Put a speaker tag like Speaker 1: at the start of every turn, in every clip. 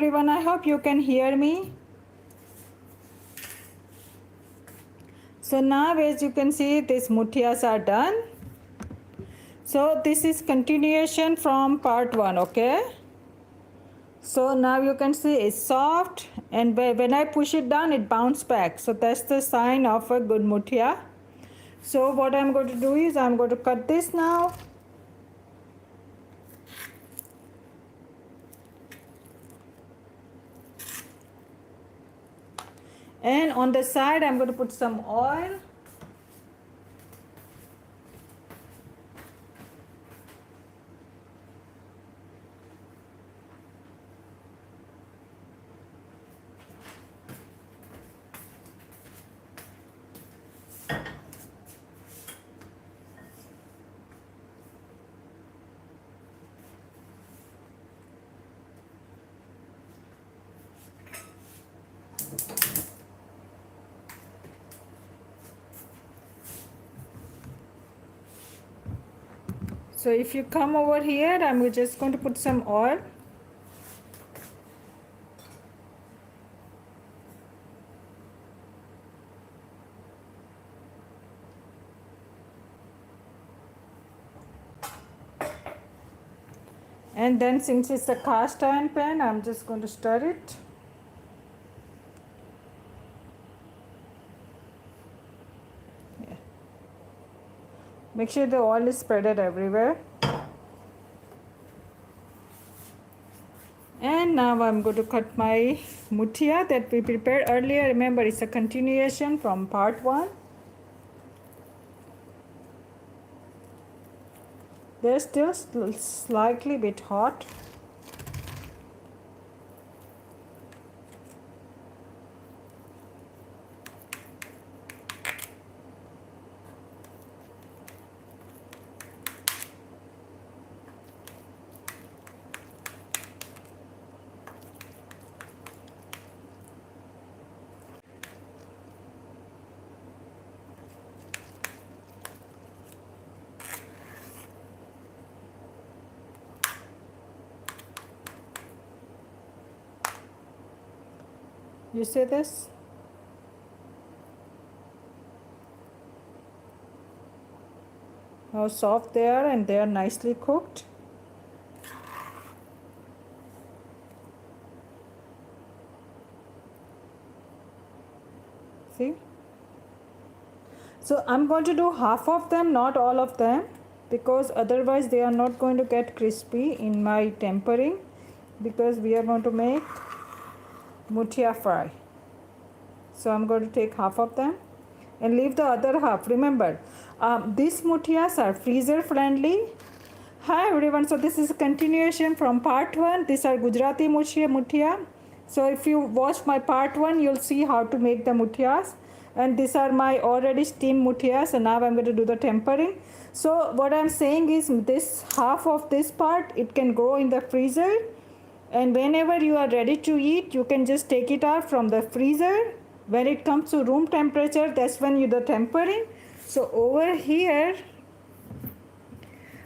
Speaker 1: everyone, I hope you can hear me. So now as you can see, these muthias are done. So this is continuation from part 1, okay? So now you can see it's soft, and when I push it down it bounces back. So that's the sign of a good muthia. So what I'm going to do is I'm going to cut this now. And on the side I'm going to put some oil. So if you come over here, I'm just going to put some oil. And then since it's a cast iron pan, I'm just going to stir it. Yeah. Make sure the oil is spreaded everywhere. And now I'm going to cut my muthia that we prepared earlier. Remember, it's a continuation from part 1. They're still slightly bit hot. You see this? How soft they are, and they are nicely cooked. See? So I'm going to do half of them, not all of them, because otherwise they are not going to get crispy in my tempering, because we are going to make muthia fry. So I'm going to take half of them and leave the other half. Remember, these muthias are freezer friendly. Hi everyone, so this is a continuation from part 1. These are Gujarati muthia. So if you watch my part 1, you'll see how to make the muthias. And these are my already steamed muthias, and now I'm going to do the tempering. So what I'm saying is, this half of this part, it can go in the freezer, and whenever you are ready to eat, you can just take it out from the freezer. When it comes to room temperature, that's when you do the tempering. So over here,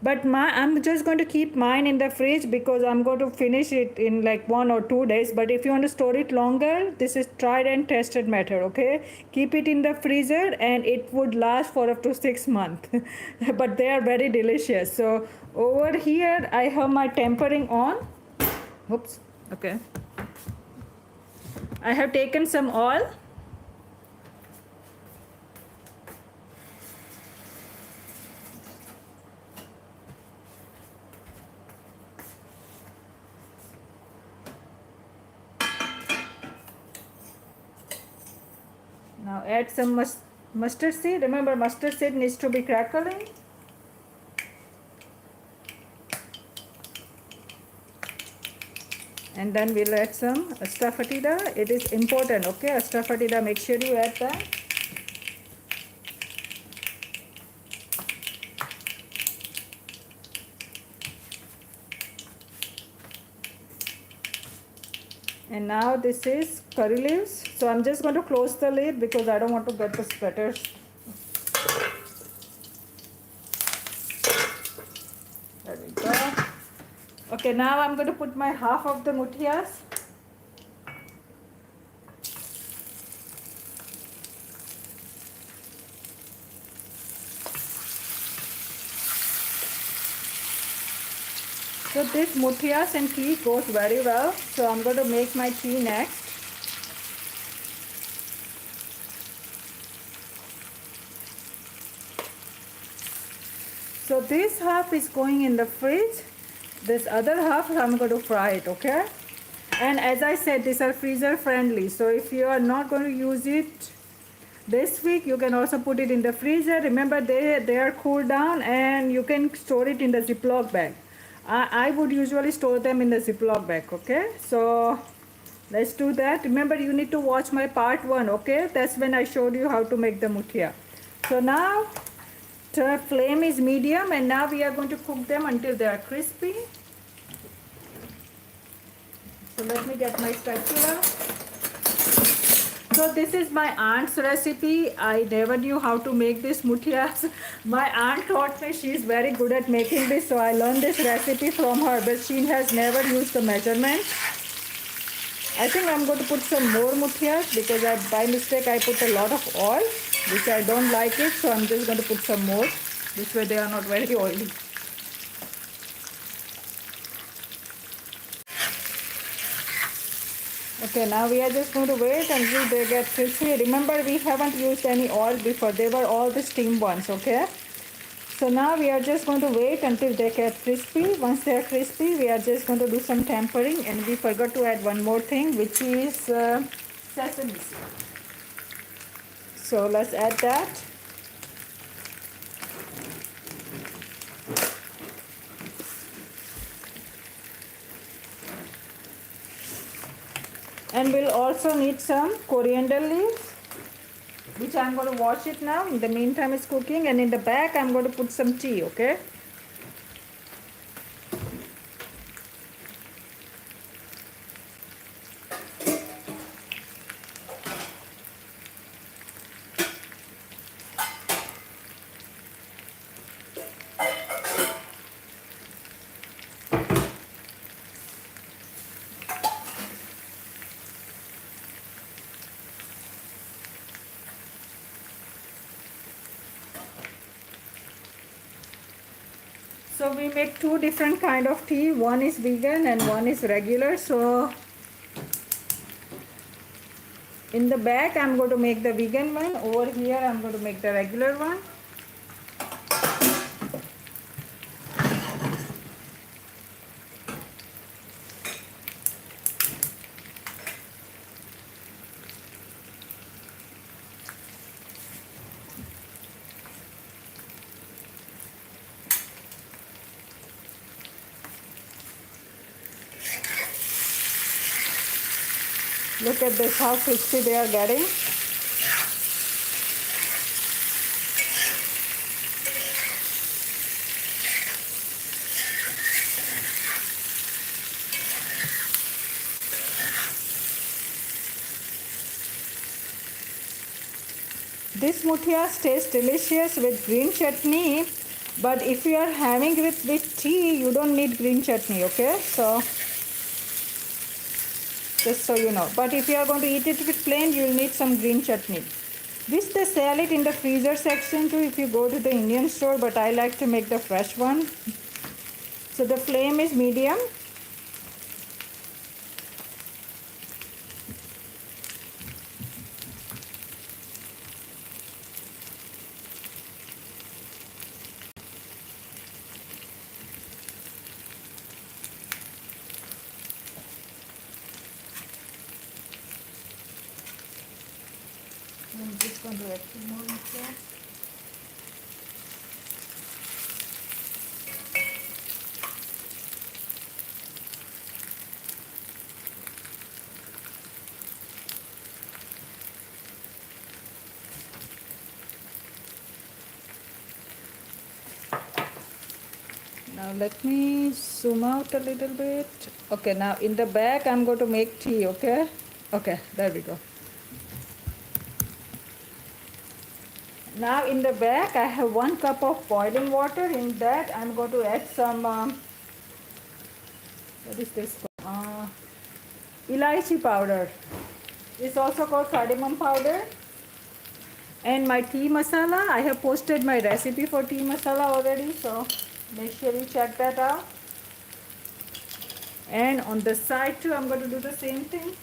Speaker 1: but I'm just going to keep mine in the fridge because I'm going to finish it in like 1 or 2 days. But if you want to store it longer, this is tried and tested method, okay? Keep it in the freezer and it would last for up to 6 months. But they are very delicious. So over here, I have my tempering on. Oops, okay. I have taken some oil. Now add some mustard seed. Remember, mustard seed needs to be crackling. And then we'll add some asafoetida. It is important, okay? Asafoetida, make sure you add that. And now this is curry leaves. So I'm just going to close the lid because I don't want to get the splatters. There we go. Okay, now I'm going to put my half of the muthias. So this muthias and tea goes very well. So I'm going to make my tea next. So this half is going in the fridge. This other half I'm going to fry it, okay? And as I said, these are freezer friendly. So if you are not going to use it this week, you can also put it in the freezer. Remember, they are cooled down and you can store it in the Ziploc bag. I would usually store them in the Ziploc bag, okay? So let's do that. Remember, you need to watch my part 1, okay? That's when I showed you how to make the muthia. So now the flame is medium and now we are going to cook them until they are crispy. So let me get my spatula. So this is my aunt's recipe. I never knew how to make this muthias. My aunt taught me. She's very good at making this, so I learned this recipe from her, but she has never used the measurement. I think I'm going to put some more muthias because by mistake I put a lot of oil, which I don't like it, so I'm just going to put some more. This way they are not very oily. Okay, now we are just going to wait until they get crispy. Remember, we haven't used any oil before. They were all the steamed ones, okay? So now we are just going to wait until they get crispy. Once they are crispy, we are just going to do some tempering. And we forgot to add one more thing, which is sesame seed. So let's add that. And we'll also need some coriander leaves, which I'm going to wash it now. In the meantime, it's cooking. And in the back, I'm going to put some tea, okay? So we make two different kind of tea. One is vegan and one is regular. So in the back I'm going to make the vegan one. Over here I'm going to make the regular one. Look at this, how crispy they are getting. This muthias tastes delicious with green chutney, but if you are having it with tea, you don't need green chutney, okay? So just so you know. But if you are going to eat it with plain, you will need some green chutney. This they sell it in the freezer section too if you go to the Indian store, but I like to make the fresh one. So the flame is medium. I'm just going to add some more here. Now let me zoom out a little bit. Okay, now in the back I'm going to make tea, okay? Okay, there we go. Now in the back I have 1 cup of boiling water. In that I'm going to add some, what is this? Elaichi powder. It's also called cardamom powder. And my tea masala. I have posted my recipe for tea masala already, so make sure you check that out. And on the side too, I'm going to do the same thing.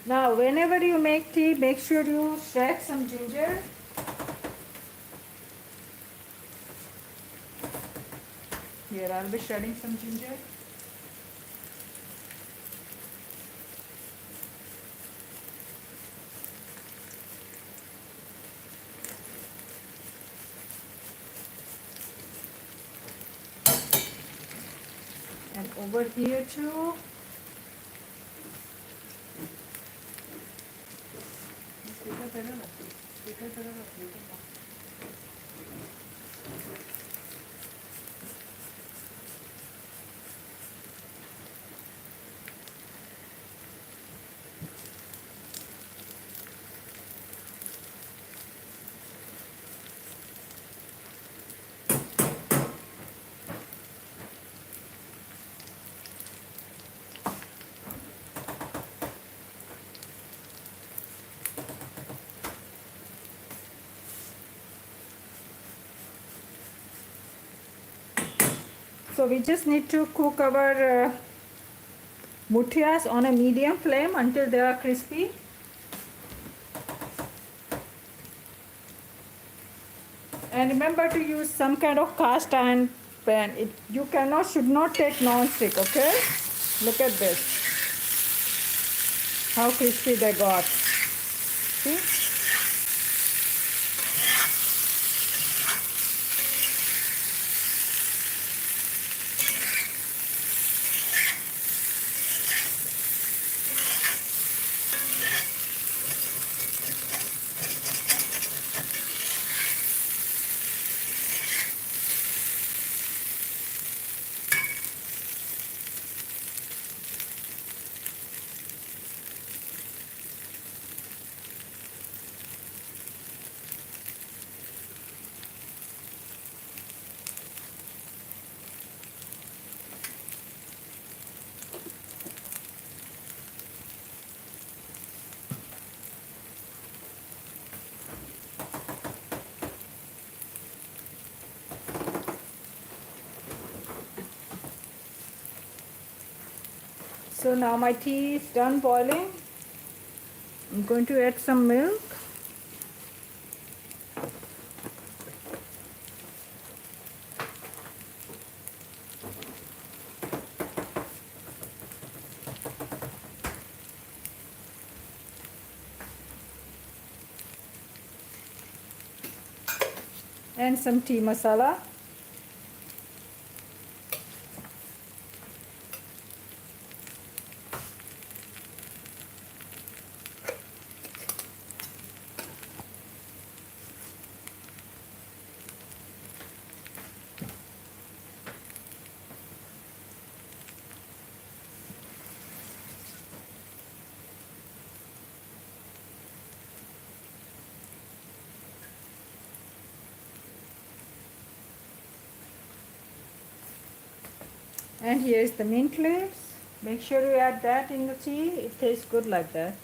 Speaker 1: Now, whenever you make tea, make sure you shred some ginger. Here, I'll be shredding some ginger. And over here too. So we just need to cook our muthias on a medium flame until they are crispy. And remember to use some kind of cast iron pan. You should not take non-stick, okay? Look at this. How crispy they got. See? So now my tea is done boiling. I'm going to add some milk. And some tea masala. And here is the mint leaves. Make sure you add that in the tea. It tastes good like that.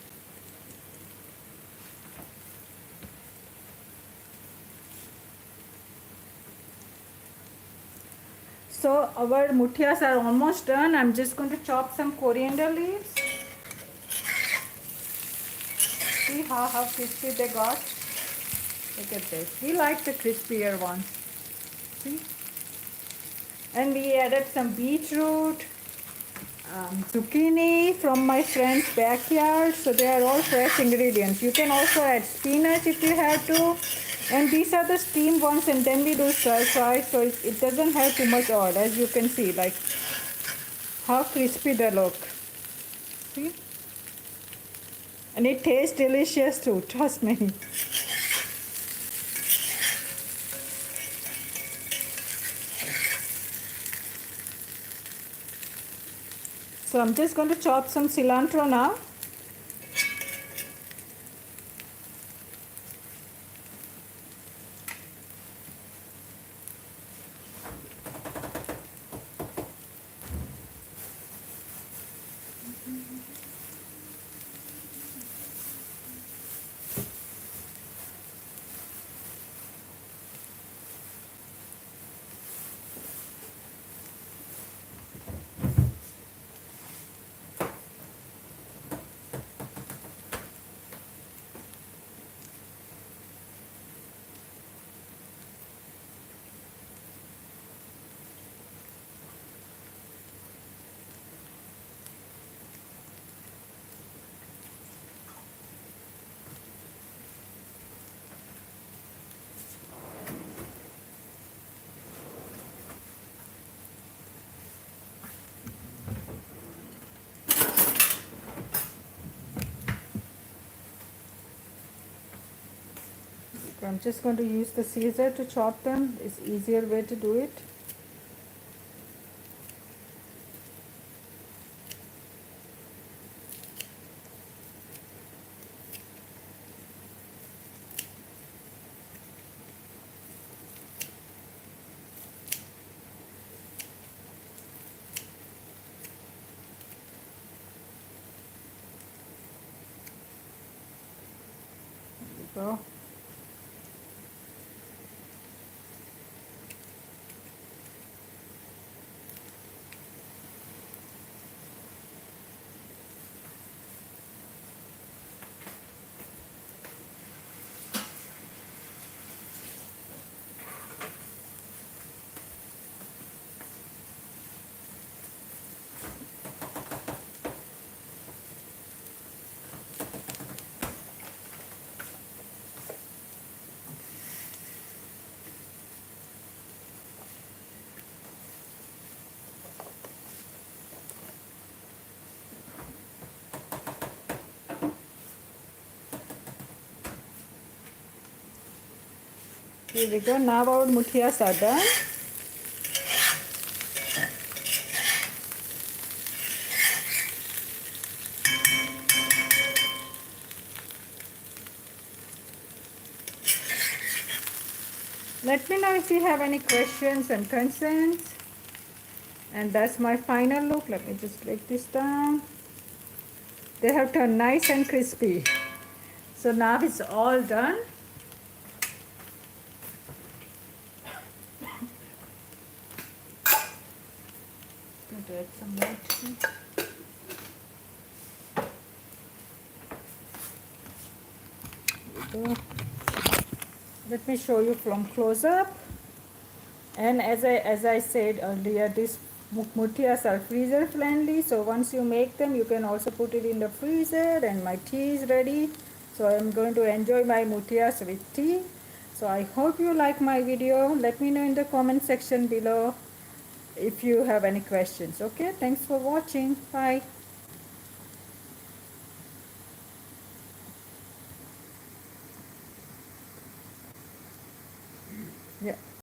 Speaker 1: So our muthias are almost done. I'm just going to chop some coriander leaves. See how crispy they got? Look at this. We like the crispier ones. See? And we added some beetroot, zucchini from my friend's backyard. So they are all fresh ingredients. You can also add spinach if you have to. And these are the steamed ones, and then we do stir fry, so it doesn't have too much oil, as you can see, like how crispy they look. See? And it tastes delicious too, trust me. So I'm just going to chop some cilantro now. I'm just going to use the scissor to chop them. It's easier way to do it. There we go. Here we go. Now our muthias are done. Let me know if you have any questions and concerns. And that's my final look. Let me just break this down. They have turned nice and crispy. So now it's all done. Going to add some more tea. There we go. Let me show you from close up. And as I said earlier, these muthias are freezer friendly. So once you make them, you can also put it in the freezer. And my tea is ready. So I'm going to enjoy my muthias with tea. So I hope you like my video. Let me know in the comment section below if you have any questions. Okay, thanks for watching. Bye. Yeah.